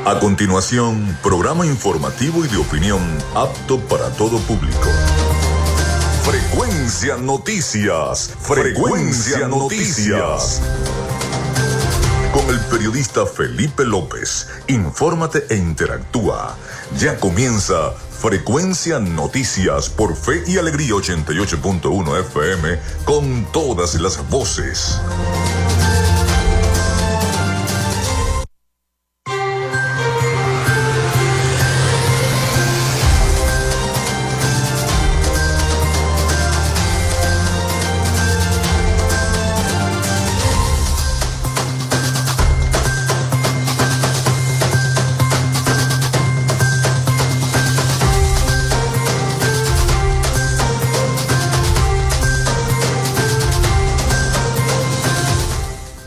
A continuación, programa informativo y de opinión apto para todo público. Frecuencia Noticias. Frecuencia Noticias. Con el periodista Felipe López. Infórmate e interactúa. Ya comienza Frecuencia Noticias por Fe y Alegría 88.1 FM con todas las voces.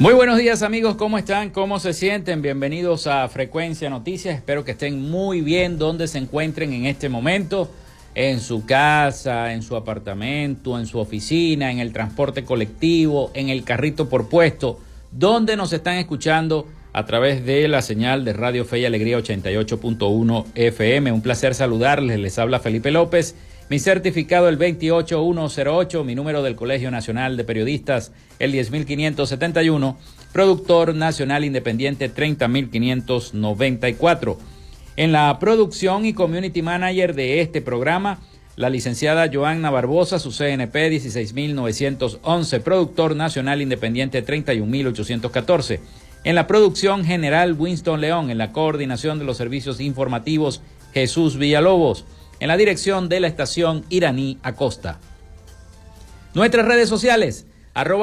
Muy buenos días amigos, ¿cómo están? ¿Cómo se sienten? Bienvenidos a Frecuencia Noticias, espero que estén muy bien donde se encuentren en este momento, en su casa, en su apartamento, en su oficina, en el transporte colectivo, en el carrito por puesto, donde nos están escuchando a través de la señal de Radio Fe y Alegría 88.1 FM. Un placer saludarles, les habla Felipe López. Mi certificado el 28108, mi número del Colegio Nacional de Periodistas el 10571, productor nacional independiente 30594. En la producción y community manager de este programa, la licenciada Joanna Barbosa, su CNP 16911, productor nacional independiente 31814. En la producción general Winston León, en la coordinación de los servicios informativos Jesús Villalobos. En la dirección de la estación Iraní Acosta. Nuestras redes sociales,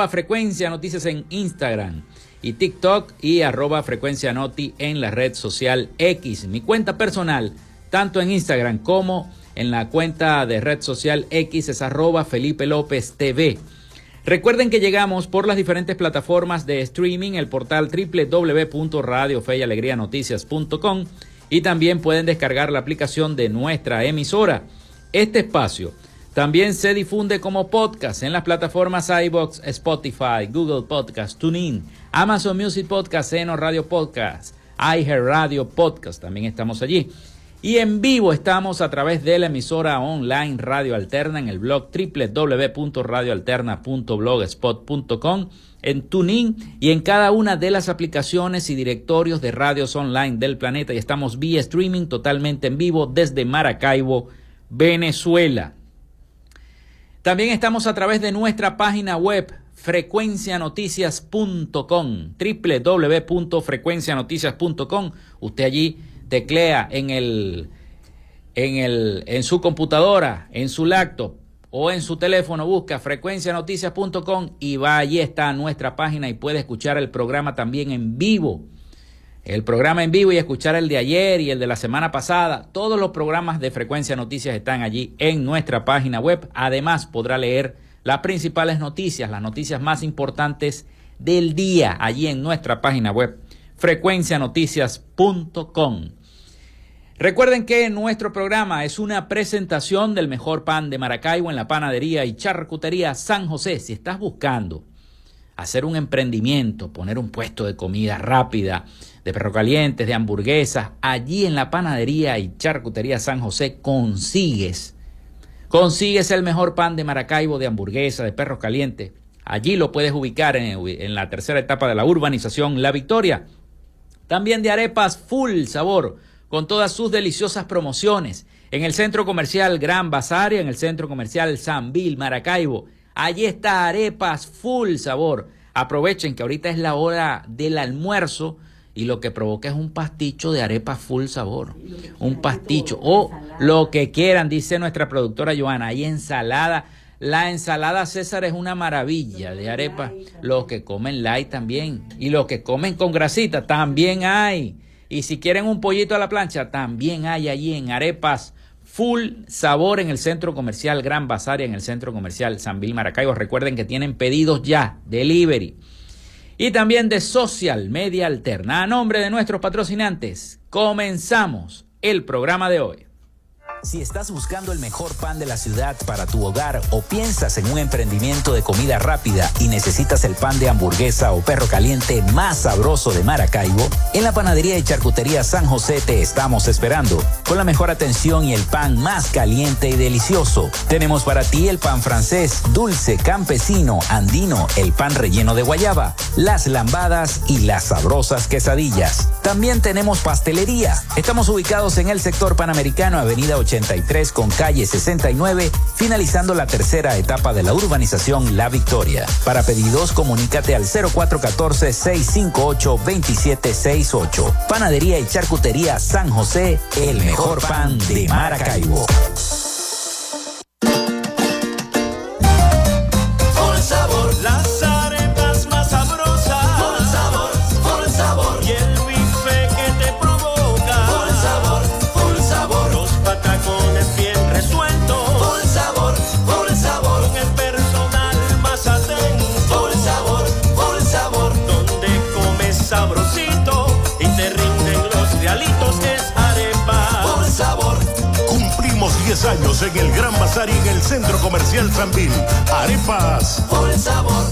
@Frecuencia Noticias en Instagram y TikTok y @Frecuencia Noti en la red social X. Mi cuenta personal, tanto en Instagram como en la cuenta de red social X es @Felipe López TV. Recuerden que llegamos por las diferentes plataformas de streaming, el portal www.radiofeyalegrianoticias.com. Y también pueden descargar la aplicación de nuestra emisora. Este espacio también se difunde como podcast en las plataformas iVoox, Spotify, Google Podcast, TuneIn, Amazon Music Podcast, Seno Radio Podcast, iHeartRadio Podcast, también estamos allí. Y en vivo estamos a través de la emisora online Radio Alterna en el blog www.radioalterna.blogspot.com, en TuneIn y en cada una de las aplicaciones y directorios de radios online del planeta. Y estamos vía streaming totalmente en vivo desde Maracaibo, Venezuela. También estamos a través de nuestra página web frecuencianoticias.com, www.frecuencianoticias.com. Usted allí teclea en su computadora, en su laptop o en su teléfono, busca frecuencianoticias.com y va, allí está nuestra página y puede escuchar el programa también en vivo. El programa en vivo y escuchar el de ayer y el de la semana pasada. Todos los programas de Frecuencia Noticias están allí en nuestra página web. Además podrá leer las principales noticias, las noticias más importantes del día allí en nuestra página web frecuencianoticias.com. Recuerden que nuestro programa es una presentación del mejor pan de Maracaibo en la panadería y charcutería San José. Si estás buscando hacer un emprendimiento, poner un puesto de comida rápida, de perros calientes, de hamburguesas, allí en la panadería y charcutería San José consigues el mejor pan de Maracaibo, de hamburguesa, de perros calientes. Allí lo puedes ubicar en la tercera etapa de la urbanización La Victoria. También de arepas full sabor, con todas sus deliciosas promociones, en el Centro Comercial Gran Bazar y en el Centro Comercial Sambil, Maracaibo. Allí está arepas full sabor. Aprovechen que ahorita es la hora del almuerzo y lo que provoca es un pasticho de arepas full sabor. Un pasticho o lo que quieran, dice nuestra productora Joana. Hay ensalada. La ensalada César es una maravilla de arepas. Los que comen light también. Y los que comen con grasita también hay. Y si quieren un pollito a la plancha, también hay allí en arepas full sabor en el Centro Comercial Gran Bazar y en el Centro Comercial Sambil Maracaibo. Recuerden que tienen pedidos ya, delivery. Y también de Social Media Alterna. A nombre de nuestros patrocinantes, comenzamos el programa de hoy. Si estás buscando el mejor pan de la ciudad para tu hogar o piensas en un emprendimiento de comida rápida y necesitas el pan de hamburguesa o perro caliente más sabroso de Maracaibo, en la panadería y charcutería San José te estamos esperando. Con la mejor atención y el pan más caliente y delicioso. Tenemos para ti el pan francés, dulce, campesino, andino, el pan relleno de guayaba, las lambadas y las sabrosas quesadillas. También tenemos pastelería. Estamos ubicados en el sector Panamericano, avenida 83 con calle 69, finalizando la tercera etapa de la urbanización La Victoria. Para pedidos, comunícate al 0414-658-2768. Panadería y charcutería San José, el mejor pan de Maracaibo. Por sabor, las arepas más sabrosas. Por sabor, y el bife que te provoca. Por sabor, los patacones bien resueltos. Por sabor, con el personal más atento. Por sabor, donde comes sabrosito y te rinden los realitos es arepa. Por sabor. Cumplimos 10 años en el Gran Bazar y en el Centro Comercial Sambil. Arepas. Por sabor.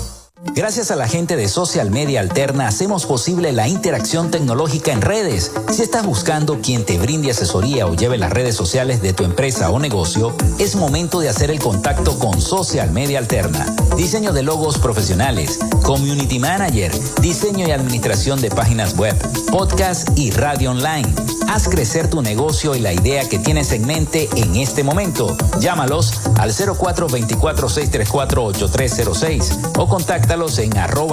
Gracias a la gente de Social Media Alterna hacemos posible la interacción tecnológica en redes. Si estás buscando quien te brinde asesoría o lleve las redes sociales de tu empresa o negocio, es momento de hacer el contacto con Social Media Alterna. Diseño de logos profesionales, community manager, diseño y administración de páginas web, podcast y radio online. Haz crecer tu negocio y la idea que tienes en mente en este momento. Llámalos al 0424-634-8306 o contáctalos en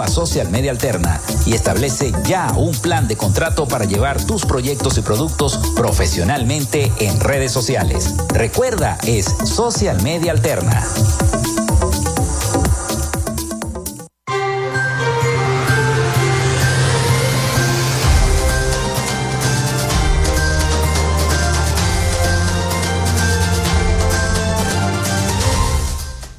@socialmediaalterna y establece ya un plan de contrato para llevar tus proyectos y productos profesionalmente en redes sociales. Recuerda, es Social Media Alterna.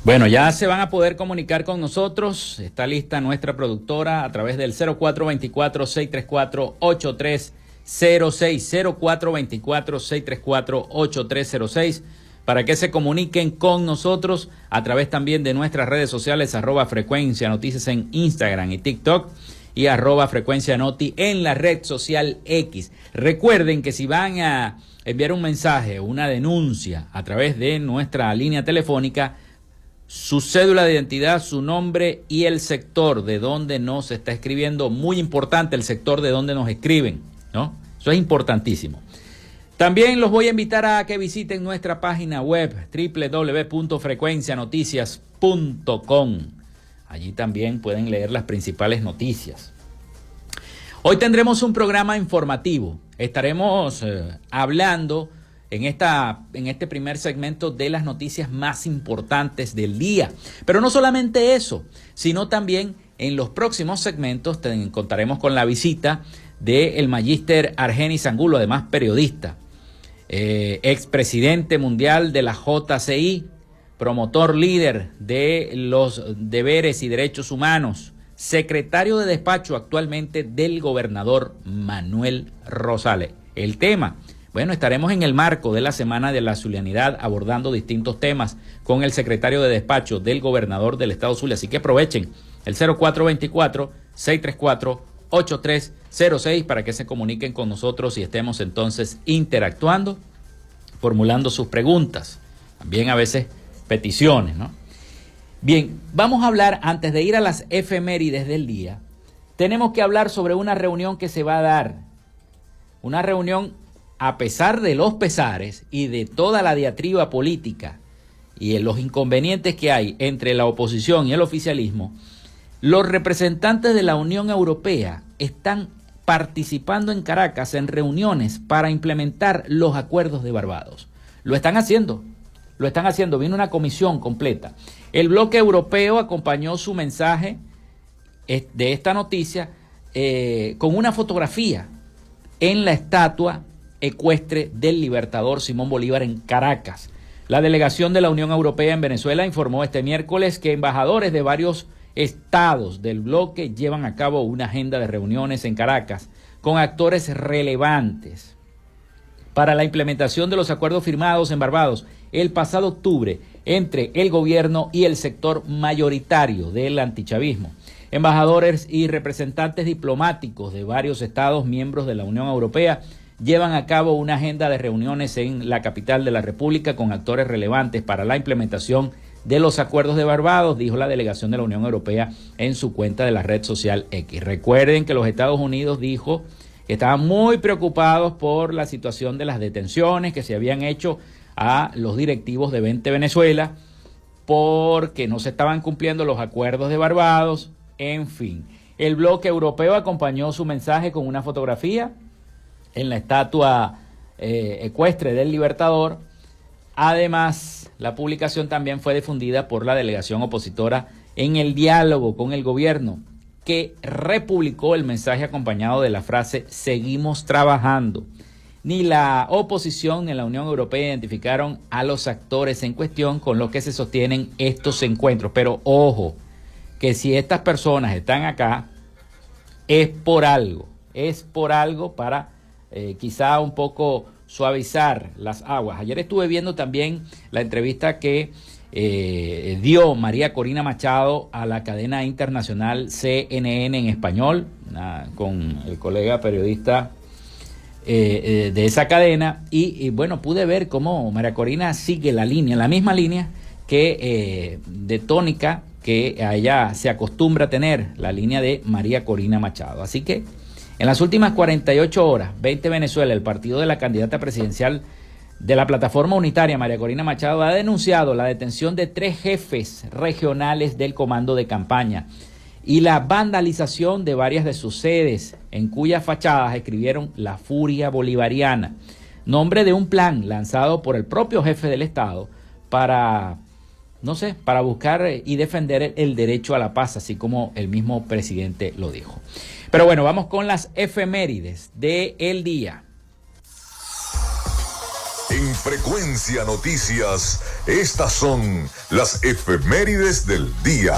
Bueno, ya se van a poder comunicar con nosotros. Está lista nuestra productora a través del 0424-634-8306. 0424-634-8306 para que se comuniquen con nosotros a través también de nuestras redes sociales, @frecuencia noticias en Instagram y TikTok y @frecuencia noti en la red social X. Recuerden que si van a enviar un mensaje o una denuncia a través de nuestra línea telefónica, su cédula de identidad, su nombre y el sector de donde nos está escribiendo. Muy importante el sector de donde nos escriben, ¿no? Eso es importantísimo. También los voy a invitar a que visiten nuestra página web www.frecuencianoticias.com. Allí también pueden leer las principales noticias. Hoy tendremos un programa informativo. Estaremos hablando en este primer segmento de las noticias más importantes del día. Pero no solamente eso, sino también en los próximos segmentos contaremos con la visita del magíster Argenis Angulo, además periodista, expresidente mundial de la JCI, promotor líder de los deberes y derechos humanos, secretario de despacho actualmente del gobernador Manuel Rosales. El tema, bueno, estaremos en el marco de la Semana de la Zulianidad abordando distintos temas con el secretario de despacho del gobernador del estado Zulia. Así que aprovechen el 0424-634-8306 para que se comuniquen con nosotros y estemos entonces interactuando, formulando sus preguntas, también a veces peticiones, ¿no? Bien, vamos a hablar, antes de ir a las efemérides del día, tenemos que hablar sobre una reunión que se va a dar, una reunión a pesar de los pesares y de toda la diatriba política y los inconvenientes que hay entre la oposición y el oficialismo. Los representantes de la Unión Europea están participando en Caracas en reuniones para implementar los acuerdos de Barbados. Lo están haciendo, viene una comisión completa. El bloque europeo acompañó su mensaje de esta noticia con una fotografía en la estatua ecuestre del libertador Simón Bolívar en Caracas. La delegación de la Unión Europea en Venezuela informó este miércoles que embajadores de varios estados del bloque llevan a cabo una agenda de reuniones en Caracas con actores relevantes para la implementación de los acuerdos firmados en Barbados el pasado octubre entre el gobierno y el sector mayoritario del antichavismo. Embajadores y representantes diplomáticos de varios estados miembros de la Unión Europea llevan a cabo una agenda de reuniones en la capital de la República con actores relevantes para la implementación de los acuerdos de Barbados, dijo la delegación de la Unión Europea en su cuenta de la red social X. Recuerden que los Estados Unidos dijo que estaban muy preocupados por la situación de las detenciones que se habían hecho a los directivos de 20 Venezuela, porque no se estaban cumpliendo los acuerdos de Barbados, en fin. El bloque europeo acompañó su mensaje con una fotografía en la estatua ecuestre del Libertador. Además, la publicación también fue difundida por la delegación opositora en el diálogo con el gobierno, que republicó el mensaje acompañado de la frase "seguimos trabajando". Ni la oposición ni la Unión Europea identificaron a los actores en cuestión con los que se sostienen estos encuentros. Pero ojo, que si estas personas están acá, es por algo para quizá un poco suavizar las aguas. Ayer estuve viendo también la entrevista que dio María Corina Machado a la cadena internacional CNN en español, con el colega periodista de esa cadena, y bueno, pude ver cómo María Corina sigue la misma línea que de tónica que a ella se acostumbra a tener, la línea de María Corina Machado. Así que en las últimas 48 horas, 20 Venezuela, el partido de la candidata presidencial de la plataforma unitaria, María Corina Machado, ha denunciado la detención de 3 jefes regionales del comando de campaña y la vandalización de varias de sus sedes, en cuyas fachadas escribieron "La Furia Bolivariana", nombre de un plan lanzado por el propio jefe del Estado para buscar y defender el derecho a la paz, así como el mismo presidente lo dijo. Pero bueno, vamos con las efemérides del día. En Frecuencia Noticias, estas son las efemérides del día.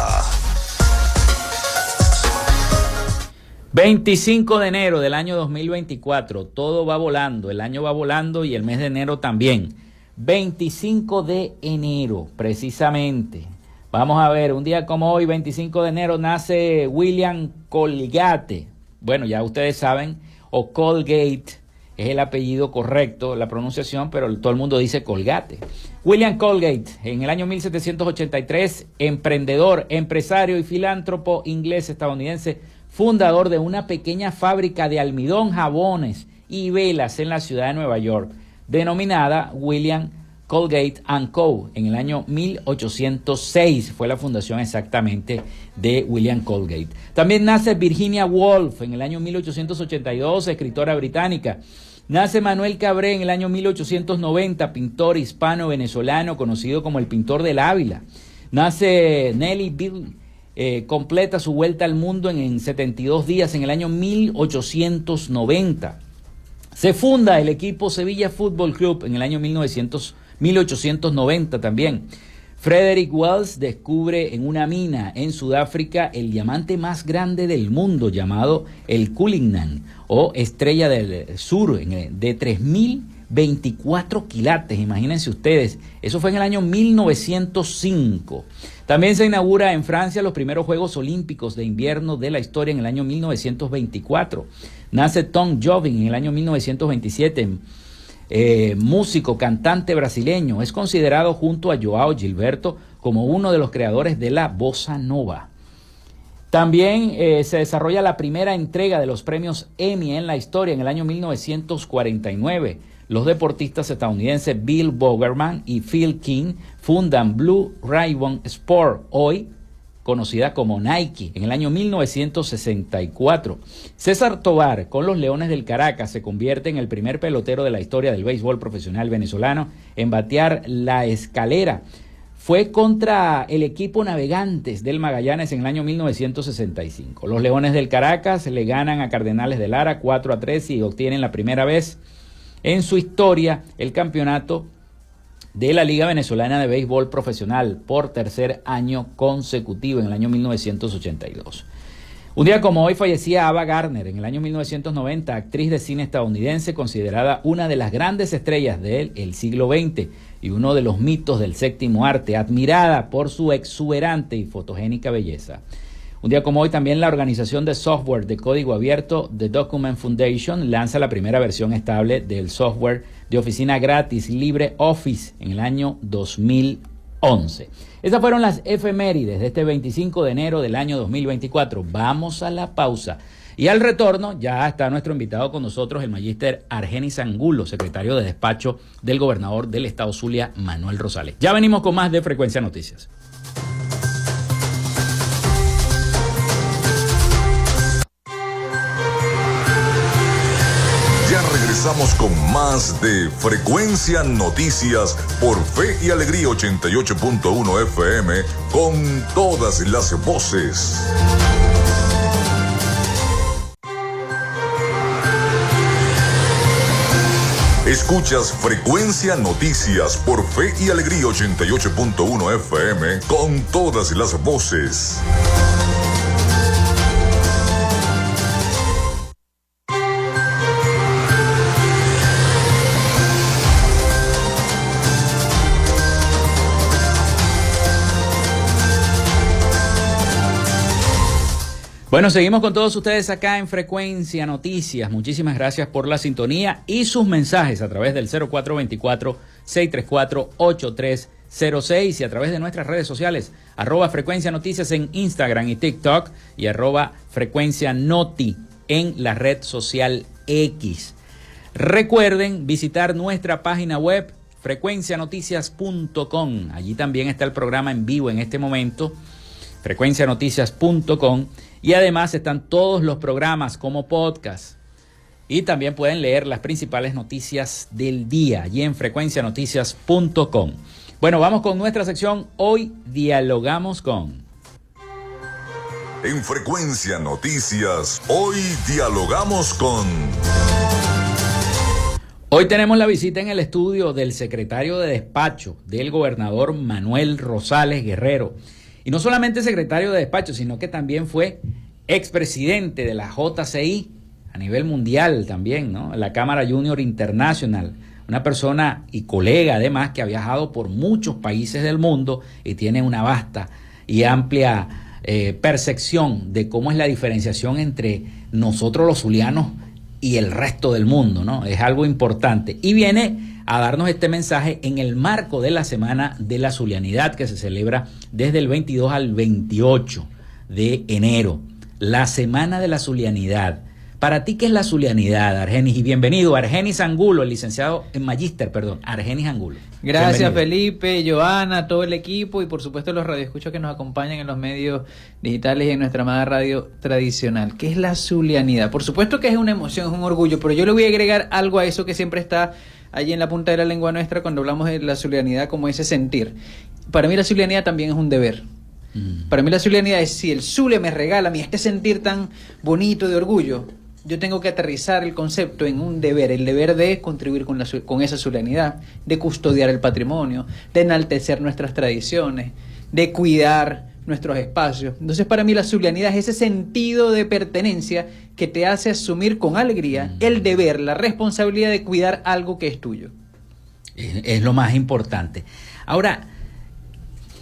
25 de enero del año 2024, todo va volando, el año va volando y el mes de enero también. 25 de enero, precisamente. Vamos a ver, un día como hoy, 25 de enero, nace William Colgate. Bueno, ya ustedes saben, o Colgate es el apellido correcto, la pronunciación, pero todo el mundo dice Colgate. William Colgate, en el año 1783, emprendedor, empresario y filántropo inglés-estadounidense, fundador de una pequeña fábrica de almidón, jabones y velas en la ciudad de Nueva York, denominada William Colgate & Co. En el año 1806 fue la fundación exactamente de William Colgate. También nace Virginia Woolf en el año 1882, escritora británica. Nace Manuel Cabré en el año 1890, pintor hispano-venezolano conocido como el pintor del Ávila. Nace Nelly Bill, completa su vuelta al mundo en 72 días en el año 1890. Se funda el equipo Sevilla Fútbol Club en el año 1890 también. Frederick Wells descubre en una mina en Sudáfrica el diamante más grande del mundo, llamado el Cullinan o Estrella del Sur, de 3.024 quilates, imagínense ustedes. Eso fue en el año 1905. También se inaugura en Francia los primeros Juegos Olímpicos de Invierno de la historia en el año 1924. Nace Tom Jobim en el año 1927, músico, cantante brasileño. Es considerado junto a Joao Gilberto como uno de los creadores de la bossa nova. También se desarrolla la primera entrega de los premios Emmy en la historia en el año 1949. Los deportistas estadounidenses Bill Bowerman y Phil King fundan Blue Ribbon Sport, hoy conocida como Nike, en el año 1964. César Tovar, con los Leones del Caracas, se convierte en el primer pelotero de la historia del béisbol profesional venezolano en batear la escalera. Fue contra el equipo Navegantes del Magallanes en el año 1965. Los Leones del Caracas le ganan a Cardenales de Lara 4-3 y obtienen la primera vez en su historia el campeonato de la Liga Venezolana de Béisbol Profesional por tercer año consecutivo en el año 1982. Un día como hoy fallecía Ava Gardner en el año 1990, actriz de cine estadounidense considerada una de las grandes estrellas del siglo XX y uno de los mitos del séptimo arte, admirada por su exuberante y fotogénica belleza. Un día como hoy también la organización de software de código abierto The Document Foundation lanza la primera versión estable del software de oficina gratis LibreOffice en el año 2011. Estas fueron las efemérides de este 25 de enero del año 2024. Vamos a la pausa. Y al retorno ya está nuestro invitado con nosotros, el magíster Argenis Angulo, secretario de despacho del gobernador del estado Zulia, Manuel Rosales. Ya venimos con más de Frecuencia Noticias. Ya regresamos con más de Frecuencia Noticias por Fe y Alegría 88.1 FM con todas las voces. Escuchas Frecuencia Noticias por Fe y Alegría 88.1 FM con todas las voces. Bueno, seguimos con todos ustedes acá en Frecuencia Noticias. Muchísimas gracias por la sintonía y sus mensajes a través del 0424-634-8306 y a través de nuestras redes sociales, @Frecuencia Noticias en Instagram y TikTok y @Frecuencia Noti en la red social X. Recuerden visitar nuestra página web frecuencianoticias.com. Allí también está el programa en vivo en este momento, frecuencianoticias.com. Y además están todos los programas como podcast. Y también pueden leer las principales noticias del día allí en frecuencianoticias.com. Bueno, vamos con nuestra sección. Hoy dialogamos con... En Frecuencia Noticias, hoy dialogamos con... Hoy tenemos la visita en el estudio del secretario de despacho del gobernador Manuel Rosales Guerrero. Y no solamente secretario de despacho, sino que también fue expresidente de la JCI a nivel mundial también, ¿no? La Cámara Junior International. Una persona y colega además que ha viajado por muchos países del mundo y tiene una vasta y amplia percepción de cómo es la diferenciación entre nosotros los zulianos y el resto del mundo, ¿no? Es algo importante. Y viene a darnos este mensaje en el marco de la Semana de la Zulianidad que se celebra desde el 22 al 28 de enero. La Semana de la Zulianidad. Para ti, ¿qué es la zulianidad, Argenis? Y bienvenido, Argenis Angulo, el licenciado en Magíster, Argenis Angulo. Gracias, bienvenido. Felipe, Joana, todo el equipo y por supuesto los radioescuchos que nos acompañan en los medios digitales y en nuestra amada radio tradicional. ¿Qué es la zulianidad? Por supuesto que es una emoción, es un orgullo, pero yo le voy a agregar algo a eso que siempre está allí en la punta de la lengua nuestra cuando hablamos de la zulianidad, como ese sentir. Para mí la zulianidad también es un deber. Para mí la zulianidad es, si el Zulia me regala a mí este sentir tan bonito de orgullo, yo tengo que aterrizar el concepto en un deber, el deber de contribuir con esa zulianidad, de custodiar el patrimonio, de enaltecer nuestras tradiciones, de cuidar nuestros espacios. Entonces para mí la zulianidad es ese sentido de pertenencia que te hace asumir con alegría el deber, la responsabilidad de cuidar algo que es tuyo. Es lo más importante. Ahora,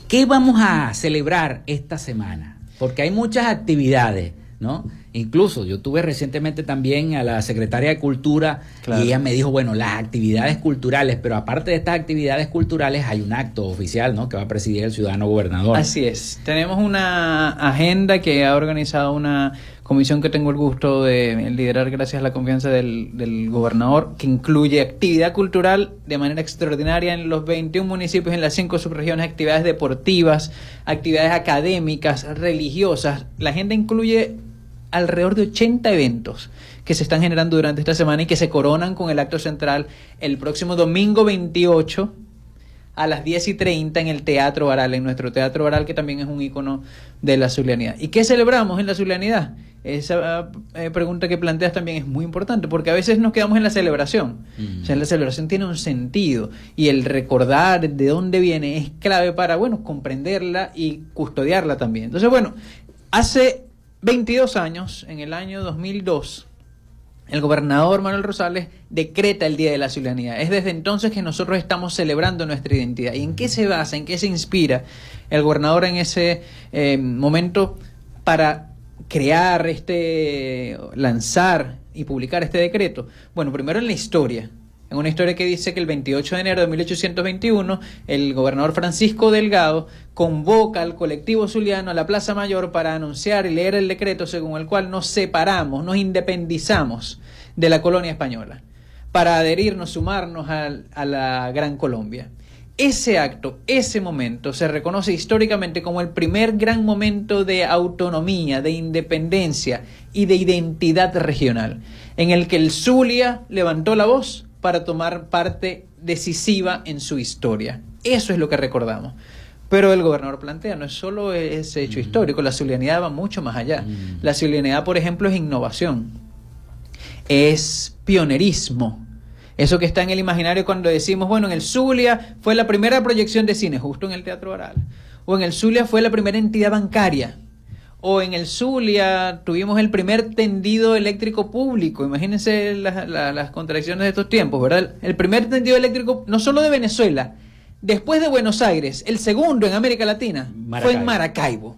¿qué vamos a celebrar esta semana? Porque hay muchas actividades, ¿no? Incluso yo tuve recientemente también a la secretaria de Cultura, claro, y ella me dijo, bueno, las actividades culturales, pero aparte de estas actividades culturales hay un acto oficial, ¿no?, que va a presidir el ciudadano gobernador. Así es. Tenemos una agenda que ha organizado una comisión que tengo el gusto de liderar gracias a la confianza del gobernador, que incluye actividad cultural de manera extraordinaria en los 21 municipios, en las 5 subregiones, actividades deportivas, actividades académicas, religiosas. La agenda incluye alrededor de 80 eventos que se están generando durante esta semana y que se coronan con el acto central el próximo domingo 28 a las 10:30 en el Teatro Baral, en nuestro Teatro Baral, que también es un ícono de la zulianidad. ¿Y qué celebramos en la zulianidad? Esa pregunta que planteas también es muy importante, porque a veces nos quedamos en la celebración. O sea, la celebración tiene un sentido y el recordar de dónde viene es clave para, bueno, comprenderla y custodiarla también. Entonces, bueno, hace 22 años, en el año 2002, el gobernador Manuel Rosales decreta el Día de la Zulianidad. Es desde entonces que nosotros estamos celebrando nuestra identidad. ¿Y en qué se basa, en qué se inspira el gobernador en ese momento para crear lanzar y publicar este decreto? Bueno, primero en la historia. En una historia que dice que el 28 de enero de 1821, el gobernador Francisco Delgado convoca al colectivo zuliano a la Plaza Mayor para anunciar y leer el decreto según el cual nos separamos, nos independizamos de la colonia española, para adherirnos, sumarnos a la Gran Colombia. Ese acto, ese momento, se reconoce históricamente como el primer gran momento de autonomía, de independencia y de identidad regional, en el que el Zulia levantó la voz para tomar parte decisiva en su historia. Eso es lo que recordamos. Pero el gobernador plantea, no es solo ese hecho histórico, la zulianidad va mucho más allá. La zulianidad, por ejemplo, es innovación, es pionerismo. Eso que está en el imaginario cuando decimos, bueno, en el Zulia fue la primera proyección de cine, justo en el Teatro Baral. O en el Zulia fue la primera entidad bancaria. O en el Zulia tuvimos el primer tendido eléctrico público. Imagínense las contradicciones de estos tiempos, ¿verdad? El primer tendido eléctrico, no solo de Venezuela, después de Buenos Aires, el segundo en América Latina, fue en Maracaibo.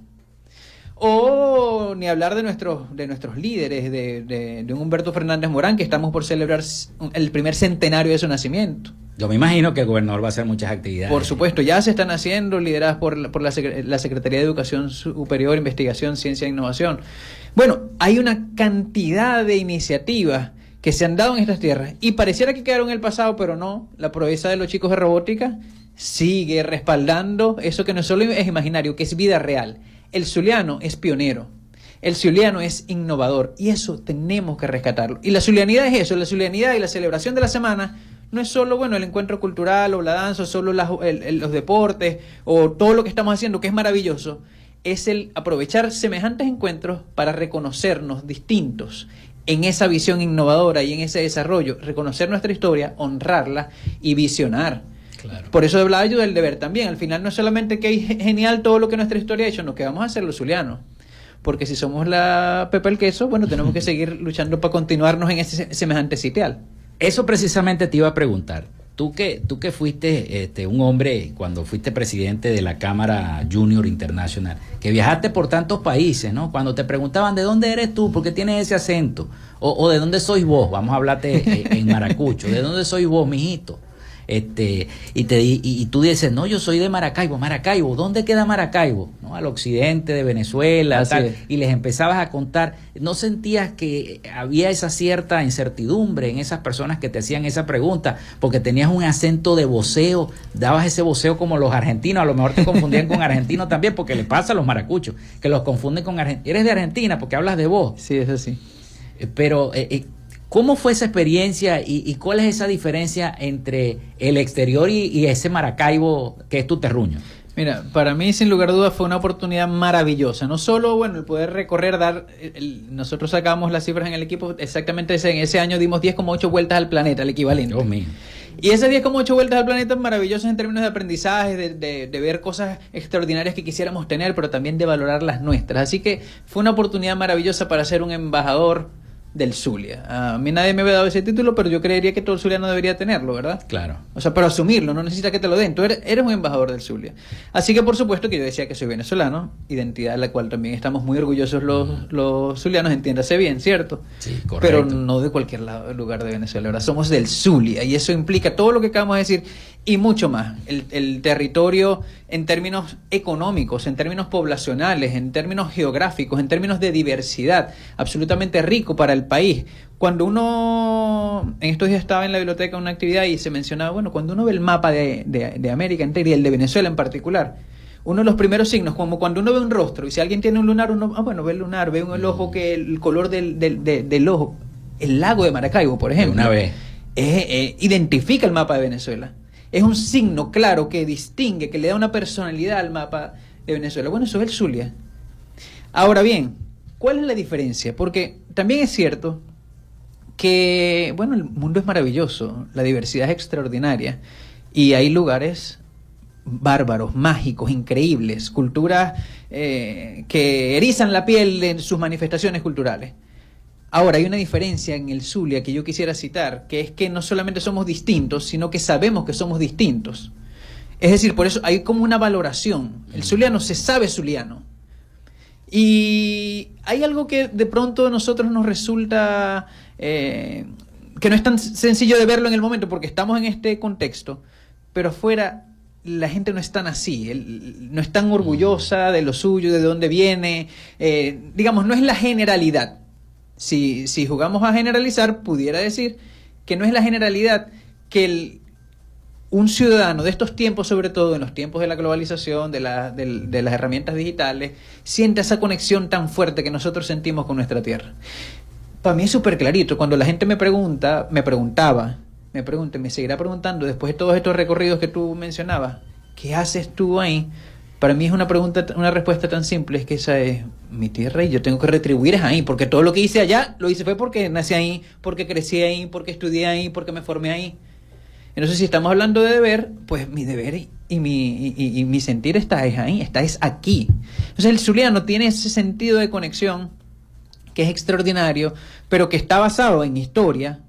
O ni hablar de nuestros líderes, de un Humberto Fernández Morán, que estamos por celebrar el primer centenario de su nacimiento. Yo me imagino que el gobernador va a hacer muchas actividades. Por supuesto, ya se están haciendo, lideradas por la Secretaría de Educación Superior, Investigación, Ciencia e Innovación. Bueno, hay una cantidad de iniciativas que se han dado en estas tierras y pareciera que quedaron en el pasado, pero no. La proeza de los chicos de robótica sigue respaldando eso que no solo es imaginario, que es vida real. El zuliano es pionero, el zuliano es innovador y eso tenemos que rescatarlo. Y la zulianidad es eso, la zulianidad y la celebración de la semana no es solo, bueno, el encuentro cultural o la danza, o solo los deportes o todo lo que estamos haciendo, que es maravilloso. Es el aprovechar semejantes encuentros para reconocernos distintos en esa visión innovadora y en ese desarrollo, reconocer nuestra historia, honrarla y visionar. Claro. Por eso hablaba yo del deber también. Al final no es solamente que es genial todo lo que nuestra historia ha hecho, no, que vamos a hacer los zulianos. Porque si somos la Pepa el Queso, bueno, tenemos que seguir luchando para continuarnos en ese semejante sitial. Eso precisamente te iba a preguntar. Tú que fuiste un hombre cuando fuiste presidente de la Cámara Junior Internacional, que viajaste por tantos países, ¿no? Cuando te preguntaban de dónde eres tú, por qué tienes ese acento, o de dónde sois vos, vamos a hablarte en maracucho, de dónde sois vos, mijito. Y tú dices, no, yo soy de Maracaibo, ¿dónde queda Maracaibo? ¿No? Al occidente de Venezuela, tal, y les empezabas a contar. ¿No sentías que había esa cierta incertidumbre en esas personas que te hacían esa pregunta? Porque tenías un acento de voceo, dabas ese voceo como los argentinos, a lo mejor te confundían con argentinos también, porque le pasa a los maracuchos, que los confunden con argentinos. Eres de Argentina porque hablas de vos. Sí, es así. Pero ¿cómo fue esa experiencia y cuál es esa diferencia entre el exterior y ese Maracaibo que es tu terruño? Mira, para mí sin lugar a dudas fue una oportunidad maravillosa. No solo, bueno, el poder recorrer, nosotros sacamos las cifras en el equipo, exactamente en ese año dimos 10,8 vueltas al planeta, el equivalente. Dios mío. Y esas 10,8 vueltas al planeta maravillosas en términos de aprendizaje, de ver cosas extraordinarias que quisiéramos tener, pero también de valorar las nuestras. Así que fue una oportunidad maravillosa para ser un embajador del Zulia. A mí nadie me había dado ese título, pero yo creería que todo el zuliano debería tenerlo, ¿verdad? Claro. O sea, pero asumirlo, no necesitas que te lo den. Tú eres un embajador del Zulia. Así que por supuesto que yo decía que soy venezolano, identidad de la cual también estamos muy orgullosos los zulianos, entiéndase bien, ¿cierto? Sí, correcto. Pero no de cualquier lugar de Venezuela. Ahora somos del Zulia y eso implica todo lo que acabamos de decir y mucho más. El territorio en términos económicos, en términos poblacionales, en términos geográficos, en términos de diversidad, absolutamente rico para el país. Cuando uno, en estos días estaba en la biblioteca en una actividad y se mencionaba, bueno, cuando uno ve el mapa de América entera y el de Venezuela en particular, uno de los primeros signos, como cuando uno ve un rostro, y si alguien tiene un lunar, uno, ve el lunar, ve el ojo, que el color del ojo, el lago de Maracaibo, por ejemplo, una vez identifica el mapa de Venezuela. Es un signo claro que distingue, que le da una personalidad al mapa de Venezuela. Bueno, eso es el Zulia. Ahora bien, ¿cuál es la diferencia? Porque también es cierto que, bueno, el mundo es maravilloso, la diversidad es extraordinaria y hay lugares bárbaros, mágicos, increíbles, culturas que erizan la piel en sus manifestaciones culturales. Ahora, hay una diferencia en el Zulia que yo quisiera citar, que es que no solamente somos distintos, sino que sabemos que somos distintos. Es decir, por eso hay como una valoración. El zuliano se sabe zuliano. Y hay algo que de pronto a nosotros nos resulta que no es tan sencillo de verlo en el momento porque estamos en este contexto, pero afuera la gente no es tan así, no es tan orgullosa de lo suyo, de dónde viene, digamos, no es la generalidad. Si jugamos a generalizar, pudiera decir que no es la generalidad que un ciudadano de estos tiempos, sobre todo en los tiempos de la globalización, de las herramientas digitales, siente esa conexión tan fuerte que nosotros sentimos con nuestra tierra. Para mí es súper clarito. Cuando la gente me seguirá preguntando después de todos estos recorridos que tú mencionabas, ¿qué haces tú ahí? Para mí es una respuesta tan simple, es que esa es mi tierra y yo tengo que retribuir es ahí, porque todo lo que hice allá, lo hice fue porque nací ahí, porque crecí ahí, porque estudié ahí, porque me formé ahí. Entonces, si estamos hablando de deber, pues mi deber y mi sentir es ahí, es aquí. Entonces, el zuliano tiene ese sentido de conexión que es extraordinario, pero que está basado en historia,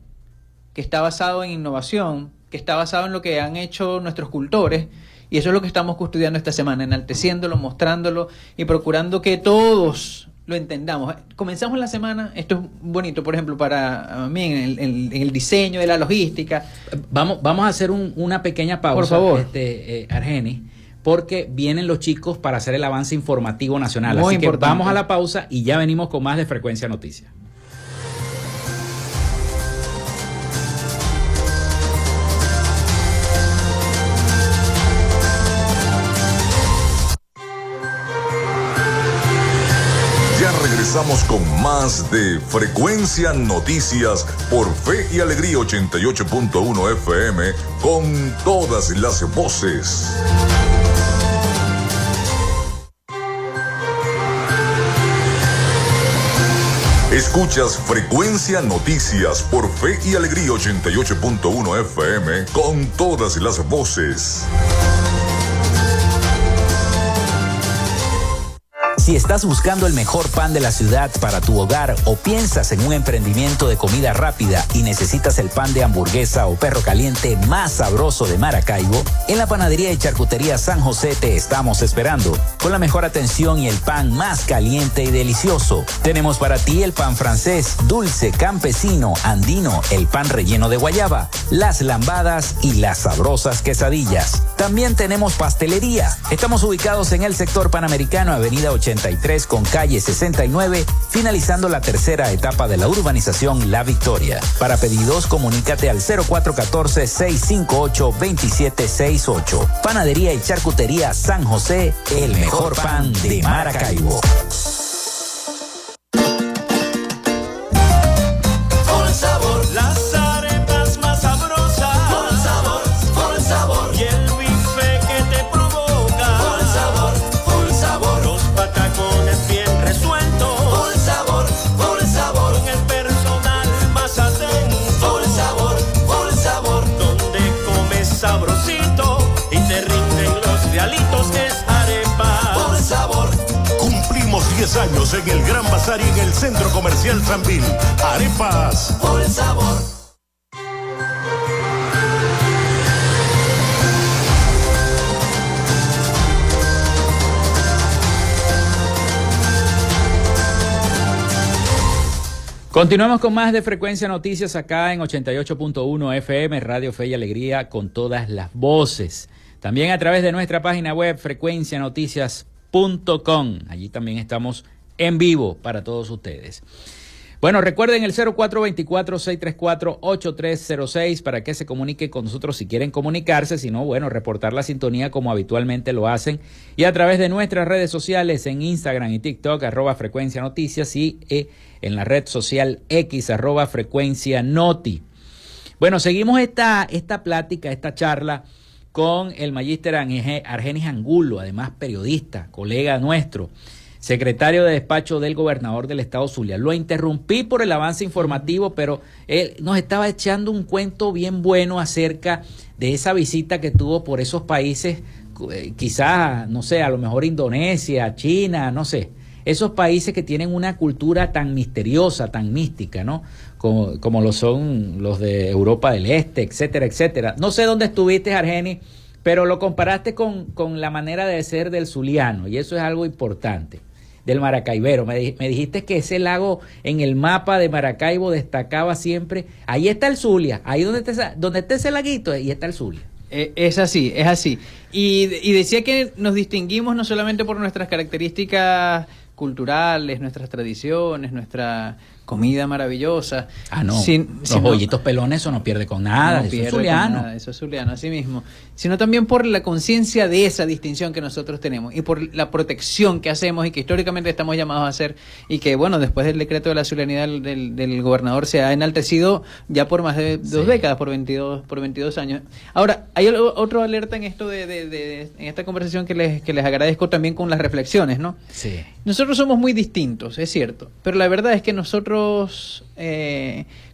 que está basado en innovación, que está basado en lo que han hecho nuestros cultores. Y eso es lo que estamos custodiando esta semana, enalteciéndolo, mostrándolo y procurando que todos lo entendamos. Comenzamos la semana, esto es bonito, por ejemplo, para mí en el diseño de la logística. Vamos a hacer una pequeña pausa, por favor, Argenis, porque vienen los chicos para hacer el avance informativo nacional. Muy Así importante. Que vamos a la pausa y ya venimos con más de Frecuencia Noticias. Regresamos con más de Frecuencia Noticias por Fe y Alegría 88.1 FM con todas las voces. Escuchas Frecuencia Noticias por Fe y Alegría 88.1 FM con todas las voces. Si estás buscando el mejor pan de la ciudad para tu hogar o piensas en un emprendimiento de comida rápida y necesitas el pan de hamburguesa o perro caliente más sabroso de Maracaibo, en la panadería y charcutería San José te estamos esperando, con la mejor atención y el pan más caliente y delicioso. Tenemos para ti el pan francés, dulce, campesino, andino, el pan relleno de guayaba, las lambadas y las sabrosas quesadillas. También tenemos pastelería. Estamos ubicados en el sector Panamericano, avenida 83 con calle 69, finalizando la tercera etapa de la urbanización La Victoria. Para pedidos, comunícate al 0414-658-2768. Panadería y charcutería San José, el mejor pan de Maracaibo. Por sabor, las arepas más sabrosas. Por sabor, y el bife que te provoca. Por sabor, los patacones bien resueltos. Por sabor, con el personal más atento. Por sabor, donde comes sabrosito y te rinden los realitos que es arepa. Por sabor. Cumplimos 10 años en el Gran Bazar y en el Centro Comercial Sambil. Arepas. Por sabor. Continuamos con más de Frecuencia Noticias acá en 88.1 FM, Radio Fe y Alegría con todas las voces. También a través de nuestra página web frecuencianoticias.com. Allí también estamos en vivo para todos ustedes. Bueno, recuerden el 0424-634-8306 para que se comuniquen con nosotros si quieren comunicarse, si no, bueno, reportar la sintonía como habitualmente lo hacen y a través de nuestras redes sociales en Instagram y TikTok, @Frecuencia Noticias y en la red social X, @Frecuencia Noti. Bueno, seguimos esta plática, esta charla con el magíster Argenis Angulo, además periodista, colega nuestro, secretario de despacho del gobernador del estado Zulia. Lo interrumpí por el avance informativo, pero él nos estaba echando un cuento bien bueno acerca de esa visita que tuvo por esos países quizás, no sé, a lo mejor Indonesia, China, no sé, esos países que tienen una cultura tan misteriosa, tan mística, ¿no? Como lo son los de Europa del Este, etcétera, etcétera. No sé dónde estuviste, Argenis, pero lo comparaste con la manera de ser del zuliano, y eso es algo importante, del Maracaibero. Me dijiste que ese lago en el mapa de Maracaibo destacaba siempre. Ahí está el Zulia, ahí donde está ese laguito, ahí está el Zulia. Es así, es así. Y decía que nos distinguimos no solamente por nuestras características culturales, nuestras tradiciones, nuestra comida maravillosa. Los bollitos pelones, eso no pierde con nada, eso es zuliano. Eso es zuliano, así mismo. Sino también por la conciencia de esa distinción que nosotros tenemos y por la protección que hacemos y que históricamente estamos llamados a hacer, y que, bueno, después del decreto de la zulianidad del gobernador se ha enaltecido ya por más de 2 décadas, por 22 años. Ahora, hay otro alerta en esto en esta conversación que les agradezco también con las reflexiones, ¿no? Sí. Nosotros somos muy distintos, es cierto, pero la verdad es que nosotros,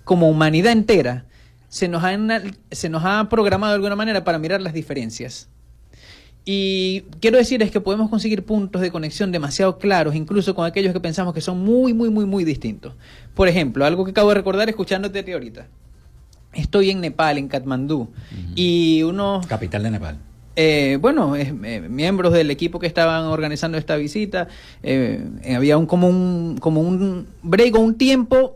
como humanidad entera, se nos ha programado de alguna manera para mirar las diferencias. Y quiero decir es que podemos conseguir puntos de conexión demasiado claros, incluso con aquellos que pensamos que son muy, muy, muy, muy distintos. Por ejemplo, algo que acabo de recordar escuchándote a ti ahorita. Estoy en Nepal, en Katmandú, y unos... Capital de Nepal. Miembros del equipo que estaban organizando esta visita, había como un break o un tiempo,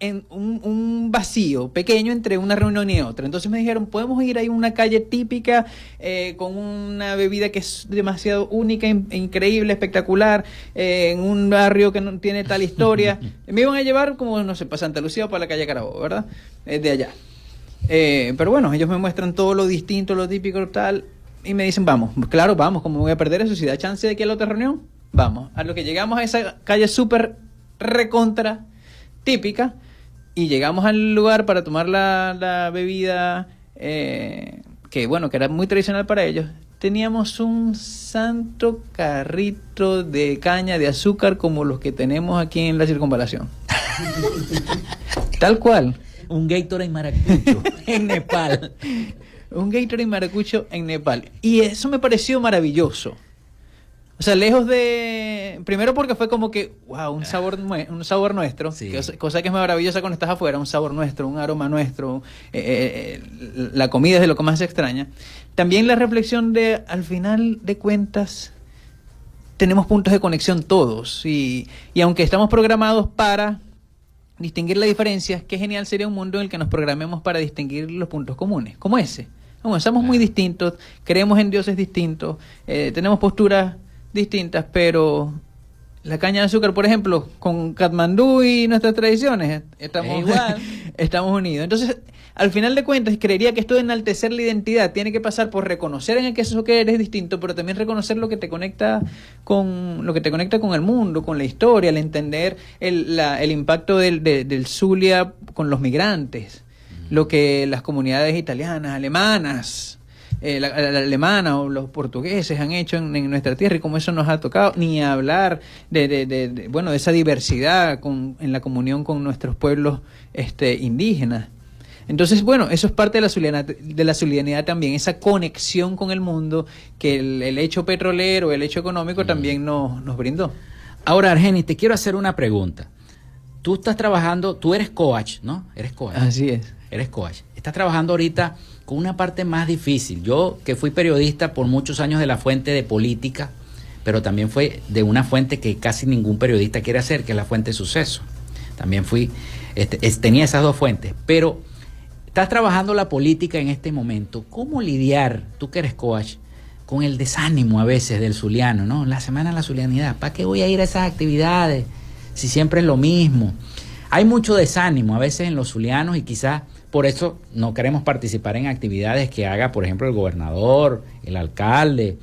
en un vacío pequeño entre una reunión y otra. Entonces me dijeron, podemos ir ahí a una calle típica con una bebida que es demasiado única, increíble, espectacular, en un barrio que no tiene tal historia. Me iban a llevar como, no sé, para Santa Lucía o para la calle Carabobo, ¿verdad? De allá. Pero bueno, ellos me muestran todo lo distinto, lo típico, tal, y me dicen, vamos. Claro, vamos, como voy a perder eso, si da chance de que a la otra reunión, vamos. A lo que llegamos a esa calle súper recontra típica, y llegamos al lugar para tomar la bebida, que bueno, que era muy tradicional para ellos. Teníamos un santo carrito de caña de azúcar como los que tenemos aquí en la Circunvalación. Tal cual. Un Gatorade maracucho en Nepal. Un Gatorade maracucho en Nepal. Y eso me pareció maravilloso. O sea, lejos de... Primero porque fue como que, wow, un sabor nuestro. Sí. Cosa que es maravillosa cuando estás afuera. Un sabor nuestro, un aroma nuestro. La comida es de lo que más se extraña. También la reflexión de, al final de cuentas, tenemos puntos de conexión todos. Y aunque estamos programados para distinguir la diferencia, qué genial sería un mundo en el que nos programemos para distinguir los puntos comunes, como ese. Bueno, somos muy distintos, creemos en dioses distintos, tenemos posturas distintas, pero la caña de azúcar, por ejemplo, con Katmandú y nuestras tradiciones, estamos unidos. Entonces, al final de cuentas, creería que esto de enaltecer la identidad tiene que pasar por reconocer en el que eso que eres distinto, pero también reconocer lo que te conecta con el mundo, con la historia, al entender el impacto del Zulia con los migrantes, lo que las comunidades italianas, alemanas, la alemana o los portugueses han hecho en nuestra tierra, y cómo eso nos ha tocado, ni hablar de esa diversidad en la comunión con nuestros pueblos indígenas. Entonces, bueno, eso es parte de la zulianidad también, esa conexión con el mundo que el hecho petrolero, el hecho económico también nos brindó. Ahora, Argenis, te quiero hacer una pregunta. Tú estás trabajando, tú eres coach, ¿no? Eres coach. Así es. Eres coach. Estás trabajando ahorita con una parte más difícil. Yo, que fui periodista por muchos años de la fuente de política, pero también fue de una fuente que casi ningún periodista quiere hacer, que es la fuente de suceso. También tenía esas dos fuentes, pero estás trabajando la política en este momento. ¿Cómo lidiar, tú que eres coach, con el desánimo a veces del zuliano, ¿no? La semana de la zulianidad, ¿para qué voy a ir a esas actividades si siempre es lo mismo? Hay mucho desánimo a veces en los zulianos, y quizás por eso no queremos participar en actividades que haga, por ejemplo, el gobernador, el alcalde,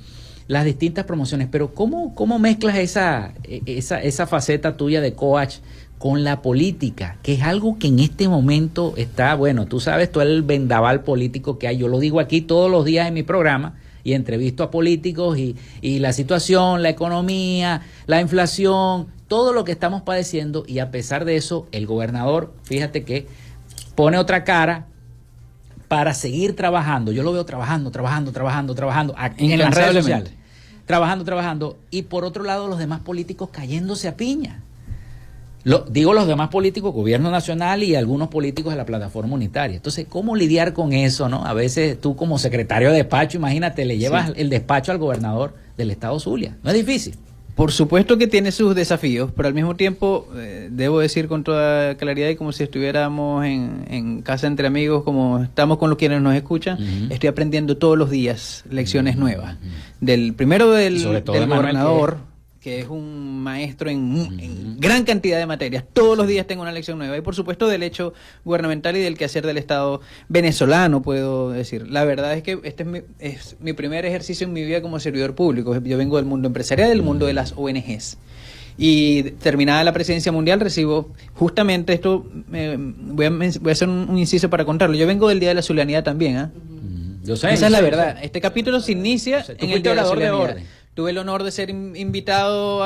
las distintas promociones. Pero ¿cómo mezclas esa faceta tuya de coach con la política, que es algo que en este momento está, bueno, tú sabes, todo el vendaval político que hay? Yo lo digo aquí todos los días en mi programa, y entrevisto a políticos, y la situación, la economía, la inflación, todo lo que estamos padeciendo, y a pesar de eso, el gobernador, fíjate que pone otra cara, para seguir trabajando. Yo lo veo trabajando en las redes sociales. Trabajando. Y por otro lado, los demás políticos cayéndose a piña. Digo los demás políticos, gobierno nacional y algunos políticos de la plataforma unitaria. Entonces, ¿cómo lidiar con eso, no? A veces tú como secretario de despacho, imagínate, le llevas el despacho al gobernador del estado Zulia. No es difícil. Por supuesto que tiene sus desafíos, pero al mismo tiempo, debo decir con toda claridad y como si estuviéramos en casa entre amigos, como estamos con los quienes nos escuchan, estoy aprendiendo todos los días lecciones nuevas. Primero del gobernador, que es un maestro en gran cantidad de materias. Todos los días tengo una lección nueva. Y por supuesto del hecho gubernamental y del quehacer del Estado venezolano, puedo decir. La verdad es que este es mi primer ejercicio en mi vida como servidor público. Yo vengo del mundo empresarial, del mundo de las ONGs. Y terminada la presidencia mundial recibo justamente esto, voy a hacer un inciso para contarlo. Yo vengo del Día de la Zulianidad también, ¿ah? Yo sé. Esa es la verdad. Este capítulo se inicia en el Día de la orador de Zulianidad. orden. Tuve el honor de ser invitado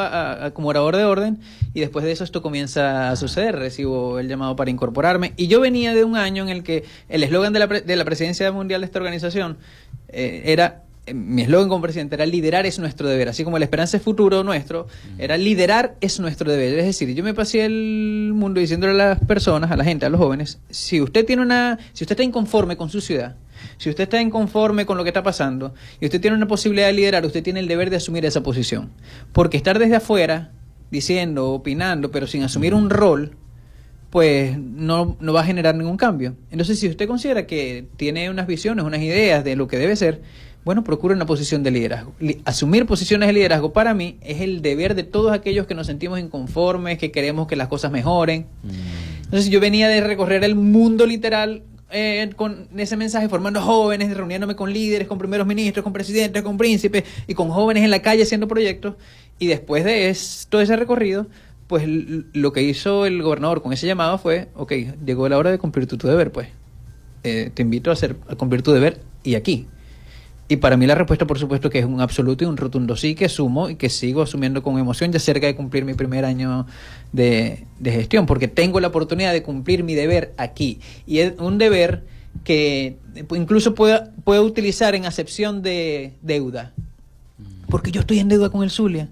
como orador de orden y después de eso esto comienza a suceder. Recibo el llamado para incorporarme y yo venía de un año en el que el eslogan de la presidencia mundial de esta organización mi eslogan como presidente era liderar es nuestro deber, así como la esperanza es futuro nuestro, era liderar es nuestro deber. Es decir, yo me pasé el mundo diciéndole a las personas, a la gente, a los jóvenes, si usted está inconforme con su ciudad, si usted está inconforme con lo que está pasando y usted tiene una posibilidad de liderar, usted tiene el deber de asumir esa posición. Porque estar desde afuera, diciendo, opinando, pero sin asumir un rol, pues no va a generar ningún cambio. Entonces, si usted considera que tiene unas visiones, unas ideas de lo que debe ser, bueno, procure una posición de liderazgo. Asumir posiciones de liderazgo para mí es el deber de todos aquellos que nos sentimos inconformes, que queremos que las cosas mejoren. Entonces, yo venía de recorrer el mundo literal con ese mensaje, formando jóvenes, reuniéndome con líderes, con primeros ministros, con presidentes, con príncipes y con jóvenes en la calle haciendo proyectos. Y después de todo ese recorrido, pues lo que hizo el gobernador con ese llamado fue, ok, llegó la hora de cumplir tu deber, pues. Te invito a cumplir tu deber y aquí. Y para mí la respuesta, por supuesto, que es un absoluto y un rotundo sí, que asumo y que sigo asumiendo con emoción, ya cerca de cumplir mi primer año de gestión, porque tengo la oportunidad de cumplir mi deber aquí. Y es un deber que incluso puedo utilizar en acepción de deuda, porque yo estoy en deuda con el Zulia.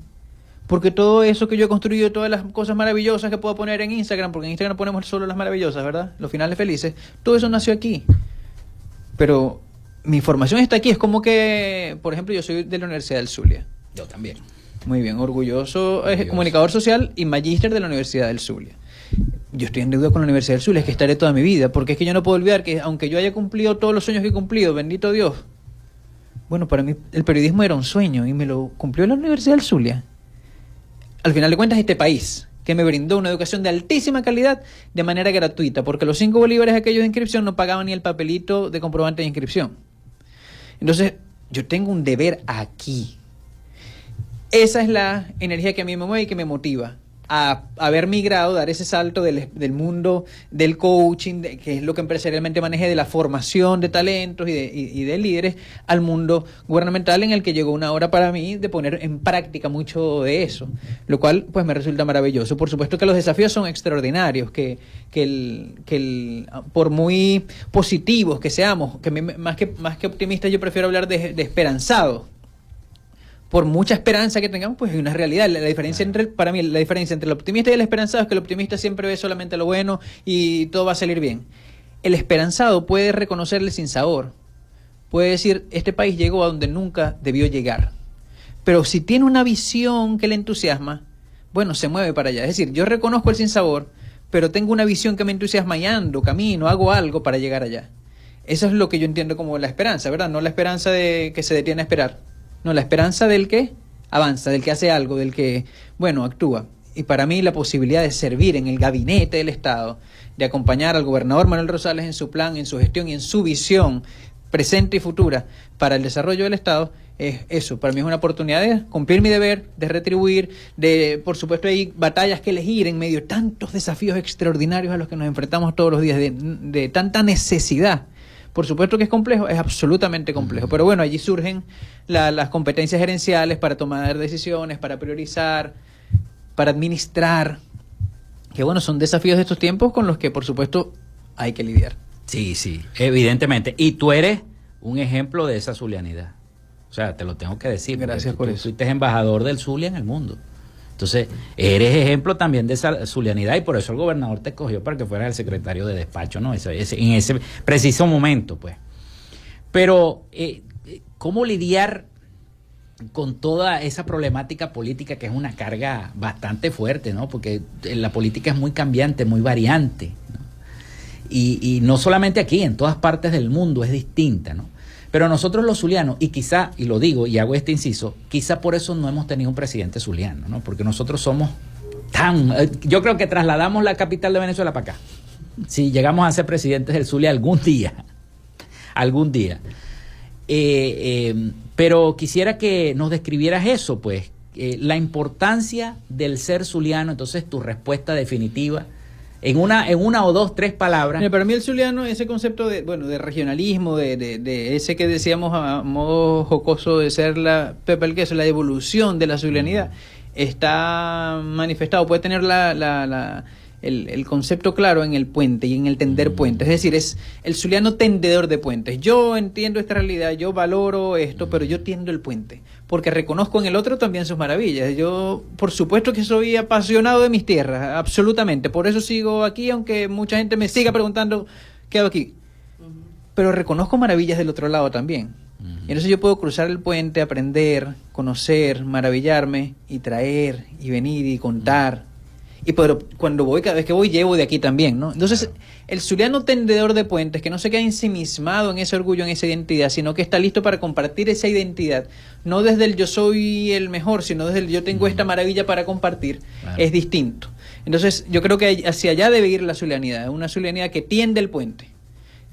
Porque todo eso que yo he construido, todas las cosas maravillosas que puedo poner en Instagram, porque en Instagram ponemos solo las maravillosas, ¿verdad? Los finales felices, todo eso nació aquí. Pero mi formación está aquí, es como que, por ejemplo, yo soy de la Universidad del Zulia. Yo también. Muy bien, orgulloso. Comunicador social y magíster de la Universidad del Zulia. Yo estoy en deuda con la Universidad del Zulia, es que estaré toda mi vida, porque es que yo no puedo olvidar que aunque yo haya cumplido todos los sueños que he cumplido, bendito Dios, bueno, para mí el periodismo era un sueño y me lo cumplió la Universidad del Zulia. Al final de cuentas, este país que me brindó una educación de altísima calidad de manera gratuita, porque los 5 bolívares aquellos de inscripción no pagaban ni el papelito de comprobante de inscripción. Entonces, yo tengo un deber aquí. Esa es la energía que a mí me mueve y que me motiva a haber migrado, dar ese salto del mundo del coaching, que es lo que empresarialmente manejé, de la formación de talentos y de líderes, al mundo gubernamental, en el que llegó una hora para mí de poner en práctica mucho de eso, lo cual pues me resulta maravilloso. Por supuesto que los desafíos son extraordinarios, que por muy positivos que seamos, que más que optimistas, yo prefiero hablar de esperanzados. Por mucha esperanza que tengamos, pues hay una realidad. Para mí, la diferencia entre el optimista y el esperanzado es que el optimista siempre ve solamente lo bueno y todo va a salir bien. El esperanzado puede reconocer el sinsabor. Puede decir, este país llegó a donde nunca debió llegar. Pero si tiene una visión que le entusiasma, bueno, se mueve para allá. Es decir, yo reconozco el sinsabor, pero tengo una visión que me entusiasma y ando, camino, hago algo para llegar allá. Eso es lo que yo entiendo como la esperanza, ¿verdad? No la esperanza de que se detiene a esperar. No, la esperanza del que avanza, del que hace algo, del que, bueno, actúa. Y para mí la posibilidad de servir en el gabinete del Estado, de acompañar al gobernador Manuel Rosales en su plan, en su gestión y en su visión presente y futura para el desarrollo del Estado, es eso. Para mí es una oportunidad de cumplir mi deber, de retribuir, por supuesto hay batallas que elegir en medio de tantos desafíos extraordinarios a los que nos enfrentamos todos los días, de tanta necesidad. Por supuesto que es complejo, es absolutamente complejo, pero bueno, allí surgen las competencias gerenciales para tomar decisiones, para priorizar, para administrar, que bueno, son desafíos de estos tiempos con los que por supuesto hay que lidiar. Sí, sí, evidentemente. Y tú eres un ejemplo de esa zulianidad. O sea, te lo tengo que decir. Gracias por tú eso. fuiste embajador del Zulia en el mundo. Entonces, eres ejemplo también de esa zulianidad y por eso el gobernador te escogió para que fueras el secretario de despacho, ¿no? En ese preciso momento, pues. Pero, ¿cómo lidiar con toda esa problemática política que es una carga bastante fuerte, ¿no? Porque la política es muy cambiante, muy variante, ¿no? Y no solamente aquí, en todas partes del mundo es distinta, ¿no? Pero nosotros los zulianos, y quizá, y lo digo y hago este inciso, quizá por eso no hemos tenido un presidente zuliano, ¿no? Porque nosotros somos yo creo que trasladamos la capital de Venezuela para acá. Si llegamos a ser presidentes del Zulia algún día. Pero quisiera que nos describieras eso, pues, la importancia del ser zuliano, entonces tu respuesta definitiva, en una o dos, tres palabras. Mira, para mí el zuliano, ese concepto de regionalismo, de ese que decíamos a modo jocoso de ser la pepa el queso, la evolución de la zulianidad, está manifestado, puede tener el concepto claro en el puente y en el tender puentes, es decir, es el zuliano tendedor de puentes. Yo entiendo esta realidad, yo valoro esto, pero yo tiendo el puente, porque reconozco en el otro también sus maravillas. Yo, por supuesto que soy apasionado de mis tierras, absolutamente, por eso sigo aquí, aunque mucha gente me siga preguntando, ¿qué hago aquí? Pero reconozco maravillas del otro lado también. Y entonces yo puedo cruzar el puente, aprender, conocer, maravillarme, y traer, y venir, y contar. Y pero cuando voy, cada vez que voy, llevo de aquí también, ¿no? Entonces, el zuliano tendedor de puentes, que no se queda ensimismado en ese orgullo, en esa identidad, sino que está listo para compartir esa identidad, no desde el yo soy el mejor, sino desde el yo tengo esta maravilla para compartir, claro, es distinto. Entonces, yo creo que hacia allá debe ir la zulianidad, una zulianidad que tiende el puente.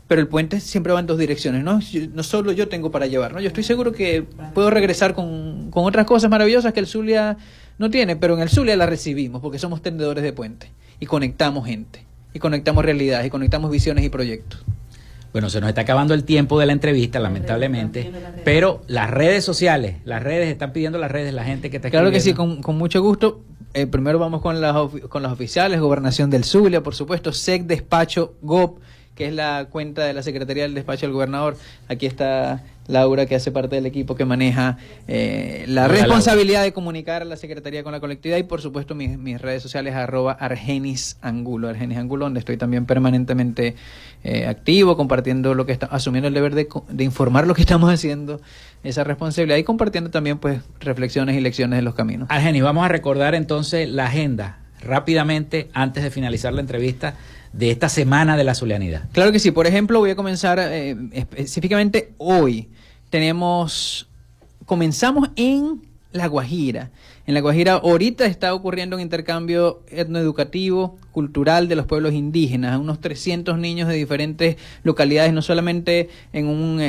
Pero el puente siempre va en dos direcciones, ¿no? No solo yo tengo para llevar, ¿no? Yo estoy seguro que puedo regresar con otras cosas maravillosas que el Zulia no tiene, pero en el Zulia la recibimos porque somos tendedores de puente y conectamos gente, y conectamos realidades, y conectamos visiones y proyectos. Bueno, se nos está acabando el tiempo de la entrevista, lamentablemente, pero las redes sociales, están pidiendo las redes, la gente que está escribiendo. Claro que sí, con mucho gusto. Primero vamos con las oficiales, Gobernación del Zulia, por supuesto, SEC Despacho GOB, que es la cuenta de la Secretaría del Despacho del Gobernador. Aquí está Laura, que hace parte del equipo que maneja la responsabilidad de comunicar a la Secretaría con la colectividad, y por supuesto mis redes sociales, @ArgenisAngulo, donde estoy también permanentemente activo, compartiendo lo que está, asumiendo el deber de informar lo que estamos haciendo, esa responsabilidad, y compartiendo también pues reflexiones y lecciones de los caminos. Argenis, vamos a recordar entonces la agenda rápidamente antes de finalizar la entrevista de esta semana de la zulianidad. Claro que sí. Por ejemplo, voy a comenzar específicamente hoy. Comenzamos en La Guajira. En La Guajira ahorita está ocurriendo un intercambio etnoeducativo, cultural de los pueblos indígenas, unos 300 niños de diferentes localidades, no solamente en un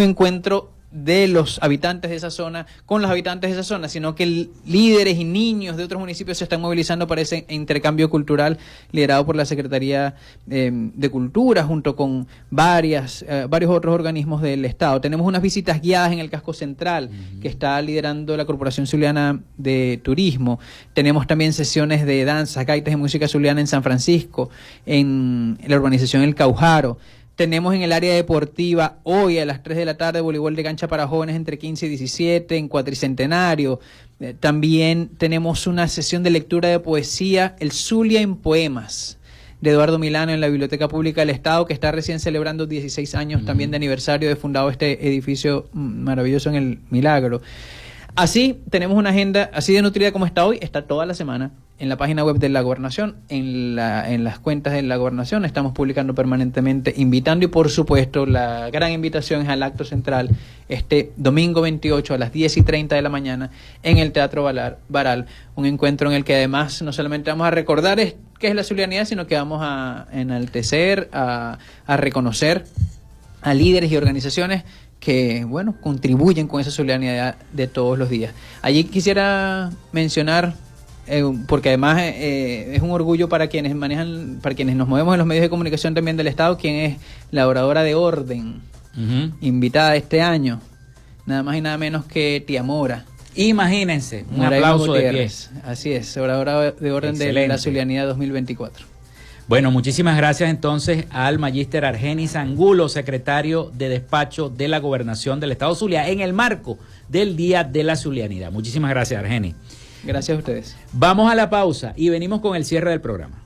encuentro de los habitantes de esa zona con los habitantes de esa zona, sino que líderes y niños de otros municipios se están movilizando para ese intercambio cultural liderado por la Secretaría de Cultura junto con varios otros organismos del Estado. Tenemos unas visitas guiadas en el casco central que está liderando la Corporación Zuliana de Turismo. Tenemos también sesiones de danza, gaitas y música zuliana en San Francisco, en la urbanización El Caujaro. Tenemos en el área deportiva hoy a las 3 de la tarde voleibol de cancha para jóvenes entre 15 y 17 en Cuatricentenario. También tenemos una sesión de lectura de poesía, El Zulia en Poemas, de Eduardo Milano, en la Biblioteca Pública del Estado, que está recién celebrando 16 años también de aniversario de fundado este edificio maravilloso en el Milagro. Así tenemos una agenda así de nutrida como está hoy, está toda la semana en la página web de la Gobernación, en las cuentas de la Gobernación. Estamos publicando permanentemente, invitando, y por supuesto la gran invitación es al acto central este domingo 28 a las 10:30 de la mañana en el Teatro Baral, un encuentro en el que además no solamente vamos a recordar qué es la zulianidad, sino que vamos a enaltecer, a reconocer a líderes y organizaciones que, bueno, contribuyen con esa zulianidad de todos los días. Allí quisiera mencionar, porque además es un orgullo para quienes nos movemos en los medios de comunicación también del Estado, quien es la oradora de orden, invitada este año, nada más y nada menos que Tía Mora. Imagínense, un Mora aplauso de pie. Así es, oradora de orden. Excelente. De la zulianidad 2024. Bueno, muchísimas gracias entonces al magíster Argenis Angulo, secretario de despacho de la Gobernación del Estado Zulia, en el marco del Día de la Zulianidad. Muchísimas gracias, Argenis. Gracias a ustedes. Vamos a la pausa y venimos con el cierre del programa.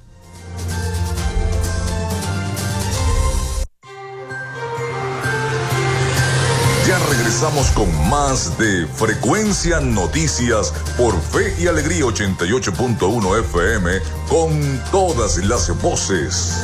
Ya regresamos con más de Frecuencia Noticias por Fe y Alegría 88.1 FM con todas las voces.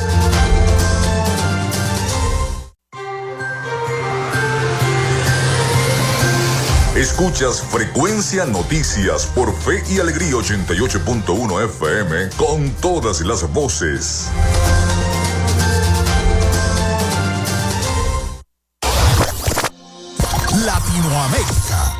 Escuchas Frecuencia Noticias por Fe y Alegría 88.1 FM con todas las voces. Latinoamérica.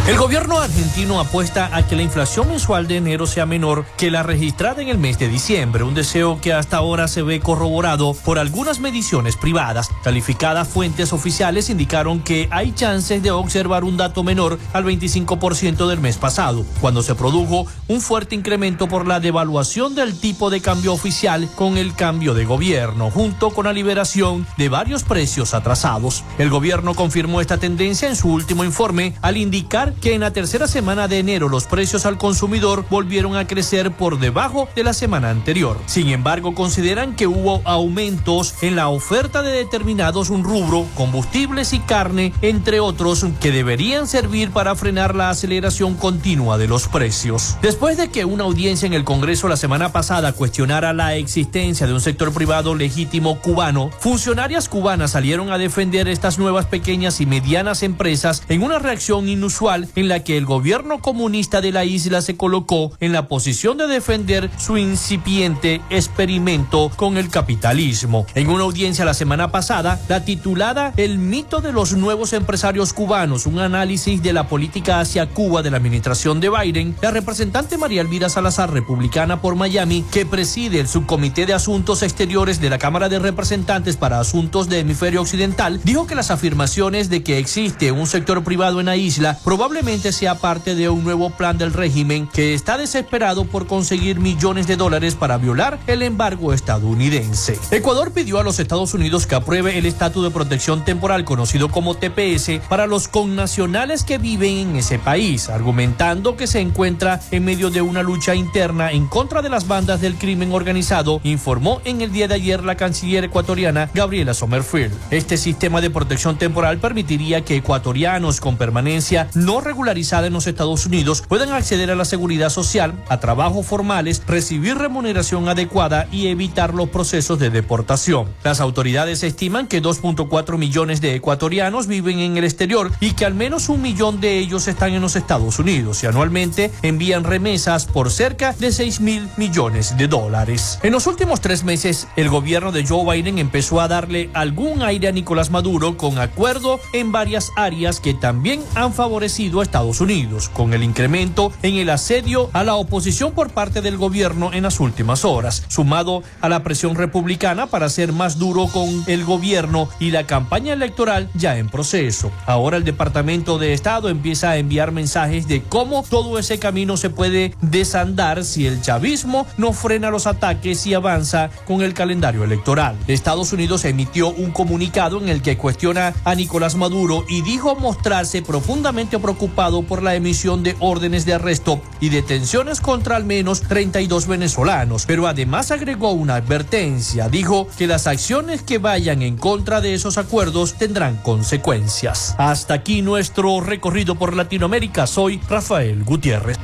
El gobierno argentino apuesta a que la inflación mensual de enero sea menor que la registrada en el mes de diciembre, un deseo que hasta ahora se ve corroborado por algunas mediciones privadas. Calificadas fuentes oficiales indicaron que hay chances de observar un dato menor al 25% del mes pasado, cuando se produjo un fuerte incremento por la devaluación del tipo de cambio oficial con el cambio de gobierno, junto con la liberación de varios precios atrasados. El gobierno confirmó esta tendencia en su último informe al indicar que en la tercera semana de enero los precios al consumidor volvieron a crecer por debajo de la semana anterior. Sin embargo, consideran que hubo aumentos en la oferta de determinados rubros, combustibles y carne, entre otros, que deberían servir para frenar la aceleración continua de los precios. Después de que una audiencia en el Congreso la semana pasada cuestionara la existencia de un sector privado legítimo cubano, funcionarias cubanas salieron a defender estas nuevas pequeñas y medianas empresas en una reacción inusual en la que el gobierno comunista de la isla se colocó en la posición de defender su incipiente experimento con el capitalismo. En una audiencia la semana pasada, la titulada El mito de los nuevos empresarios cubanos, un análisis de la política hacia Cuba de la administración de Biden, la representante María Elvira Salazar, republicana por Miami, que preside el subcomité de asuntos exteriores de la Cámara de Representantes para Asuntos de Hemisferio Occidental, dijo que las afirmaciones de que existe un sector privado en la isla probablemente sea parte de un nuevo plan del régimen que está desesperado por conseguir millones de dólares para violar el embargo estadounidense. Ecuador pidió a los Estados Unidos que apruebe el estatus de protección temporal conocido como TPS para los connacionales que viven en ese país, argumentando que se encuentra en medio de una lucha interna en contra de las bandas del crimen organizado, informó en el día de ayer la canciller ecuatoriana Gabriela Sommerfield. Este sistema de protección temporal permitiría que ecuatorianos con permanencia no regularizada en los Estados Unidos puedan acceder a la seguridad social, a trabajos formales, recibir remuneración adecuada y evitar los procesos de deportación. Las autoridades estiman que 2.4 millones de ecuatorianos viven en el exterior y que al menos 1 millón de ellos están en los Estados Unidos y anualmente envían remesas por cerca de 6.000 millones de dólares. En los últimos 3 meses, el gobierno de Joe Biden empezó a darle algún aire a Nicolás Maduro con acuerdo en varias áreas que también han favorecido a Estados Unidos, con el incremento en el asedio a la oposición por parte del gobierno en las últimas horas, sumado a la presión republicana para ser más duro con el gobierno y la campaña electoral ya en proceso. Ahora el Departamento de Estado empieza a enviar mensajes de cómo todo ese camino se puede desandar si el chavismo no frena los ataques y avanza con el calendario electoral. Estados Unidos emitió un comunicado en el que cuestiona a Nicolás Maduro y dijo mostrarse profundamente preocupado por la emisión de órdenes de arresto y detenciones contra al menos 32 venezolanos, pero además agregó una advertencia. Dijo que las acciones que vayan en contra de esos acuerdos tendrán consecuencias. Hasta aquí nuestro recorrido por Latinoamérica. Soy Rafael Gutiérrez.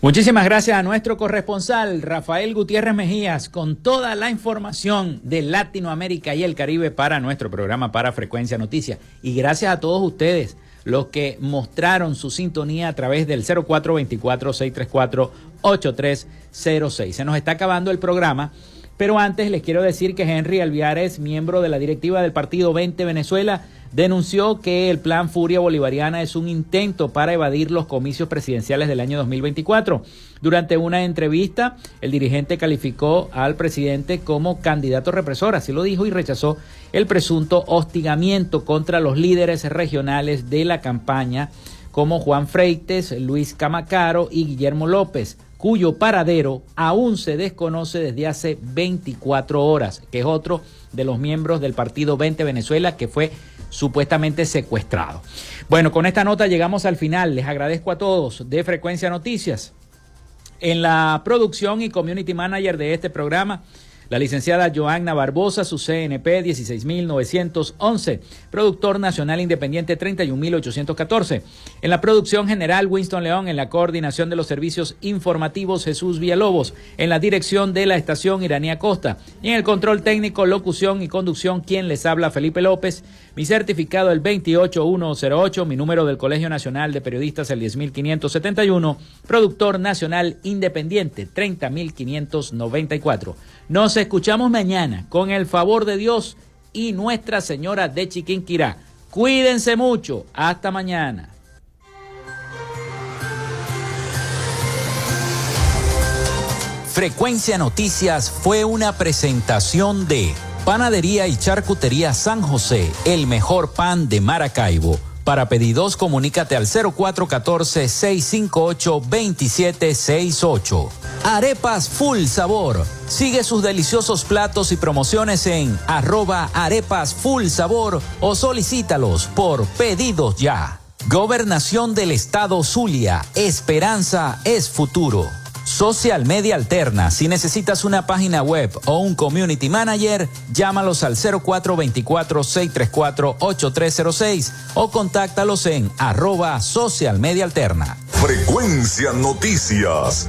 Muchísimas gracias a nuestro corresponsal Rafael Gutiérrez Mejías con toda la información de Latinoamérica y el Caribe para nuestro programa para Frecuencia Noticias. Y gracias a todos ustedes los que mostraron su sintonía a través del 0424-634-8306. Se nos está acabando el programa, Pero antes les quiero decir que Henry Alviares, miembro de la directiva del partido 20 Venezuela, denunció que el plan Furia Bolivariana es un intento para evadir los comicios presidenciales del año 2024. Durante una entrevista, el dirigente calificó al presidente como candidato represor, así lo dijo, y rechazó el presunto hostigamiento contra los líderes regionales de la campaña, como Juan Freites, Luis Camacaro y Guillermo López, cuyo paradero aún se desconoce desde hace 24 horas, que es otro de los miembros del partido 20 Venezuela que fue supuestamente secuestrado. Bueno, con esta nota llegamos al final. Les agradezco a todos de Frecuencia Noticias. En la producción y community manager de este programa, la licenciada Joanna Barbosa, su CNP 16911, productor nacional independiente 31814. En la producción general, Winston León. En la coordinación de los servicios informativos, Jesús Villalobos. En la dirección de la estación, Iranía Costa. Y en el control técnico, locución y conducción, quien les habla, Felipe López. Mi certificado el 28108, mi número del Colegio Nacional de Periodistas el 10571, productor nacional independiente 30594. Nos escuchamos mañana, con el favor de Dios y Nuestra Señora de Chiquinquirá. Cuídense mucho. Hasta mañana. Frecuencia Noticias fue una presentación de Panadería y Charcutería San José, el mejor pan de Maracaibo. Para pedidos, comunícate al 0414-658-2768. Arepas Full Sabor. Sigue sus deliciosos platos y promociones en @arepasfullsabor o solicítalos por Pedidos Ya. Gobernación del Estado Zulia. Esperanza es futuro. Social Media Alterna. Si necesitas una página web o un community manager, llámalos al 0424-634-8306 o contáctalos en @socialmediaalterna. Frecuencia Noticias.